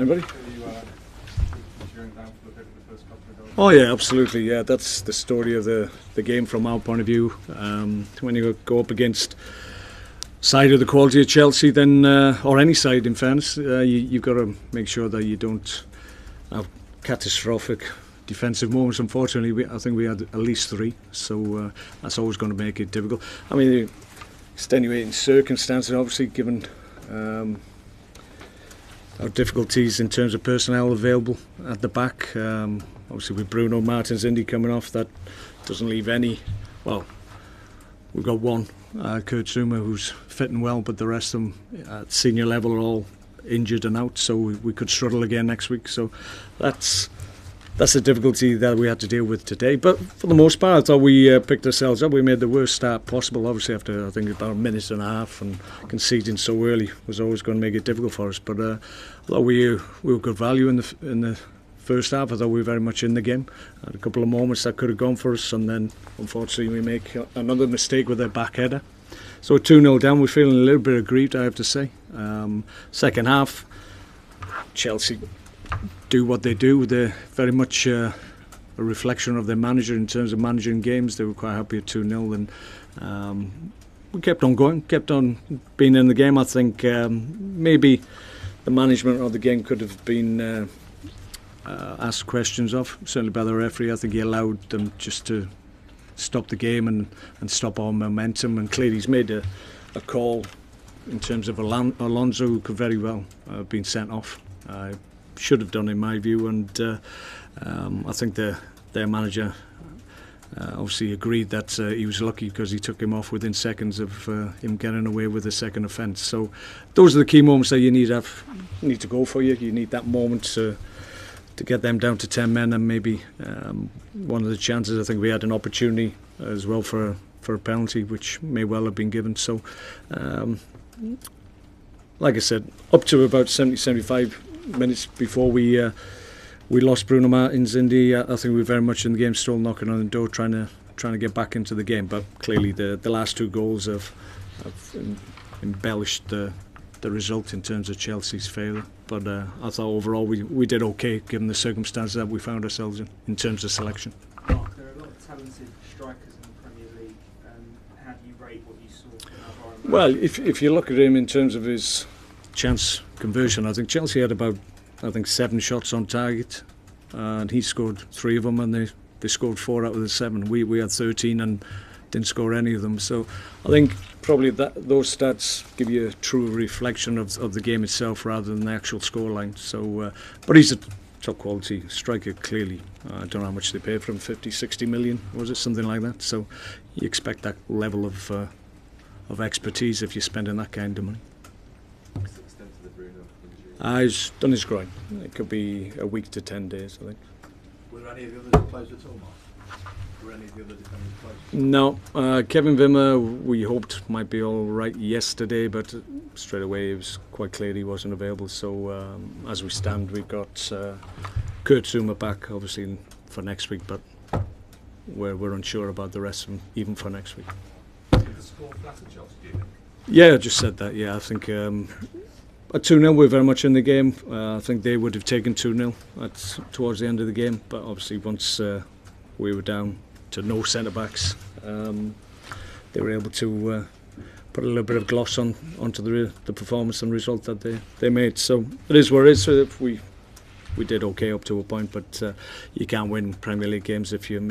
Anybody? Oh yeah, absolutely. Yeah, that's the story of the game from our point of view. When you go up against side of the quality of Chelsea, then or any side, in fairness, you've got to make sure that you don't have catastrophic defensive moments. Unfortunately, I think we had at least 3, so that's always going to make it difficult. I mean, extenuating circumstances, obviously, given our difficulties in terms of personnel available at the back. Obviously, with Bruno Martins Indy coming off, that doesn't leave any. Well, we've got one, Kurt Zouma, who's fitting well, but the rest of them at senior level are all injured and out, so we could struggle again next week. So that's the difficulty that we had to deal with today. But for the most part, I thought we picked ourselves up. We made the worst start possible, obviously after I think about a minute and a half, and conceding so early was always going to make it difficult for us. But I thought we were good value in the first half. I thought we were very much in the game. Had a couple of moments that could have gone for us, and then unfortunately we make another mistake with their back header. So 2-0 down, we're feeling a little bit aggrieved, I have to say. Second half, Chelsea do what they do. They're very much a reflection of their manager in terms of managing games. They were quite happy at 2-0, and we kept on going, kept on being in the game. I think maybe the management of the game could have been asked questions of, certainly by the referee. I think he allowed them just to stop the game and stop our momentum, and clearly he's made a call in terms of Alonso, who could very well have been sent off. Should have done, in my view, and I think their manager obviously agreed that he was lucky because he took him off within seconds of him getting away with a second offence. So those are the key moments that you need to go for. You need that moment to get them down to 10 men, and maybe one of the chances, I think we had an opportunity as well for a penalty, which may well have been given. So like I said, up to about 70-75 minutes before we lost Bruno Martins Indy, I think we were very much in the game, still knocking on the door, trying to get back into the game. But clearly the last 2 goals have embellished the result in terms of Chelsea's failure. But I thought overall we did okay given the circumstances that we found ourselves in terms of selection. Mark, there are a lot of talented strikers in the Premier League. How do you rate what you saw from Alvaro? Well, if you look at him in terms of his chance conversion, I think Chelsea had about 7 shots on target, and he scored 3 of them, and they scored 4 out of the 7. We had 13 and didn't score any of them. So I think probably those stats give you a true reflection of the game itself rather than the actual scoreline. So, but he's a top quality striker, clearly. I don't know how much they paid for him, 50-60 million, was it, something like that? So you expect that level of expertise if you're spending that kind of money. What's the extent of the Bruno injury? He's done his groin. It could be a week to 10 days, I think. Were there any of the others close at all, Mark? Were any of the other defenders close? No, Kevin Wimmer we hoped might be all right yesterday, but straight away it was quite clear he wasn't available. So as we stand, we've got Kurt Zouma back, obviously for next week, but we're unsure about the rest of them even for next week. Did the score flatter Chelsea, do you think? Yeah, I just said that. Yeah, I think at 2-0 we're very much in the game. I think they would have taken 2-0 towards the end of the game, but obviously once we were down to no centre-backs, they were able to put a little bit of gloss onto the performance and result that they made. So it is what it is. So we did okay up to a point, but you can't win Premier League games if you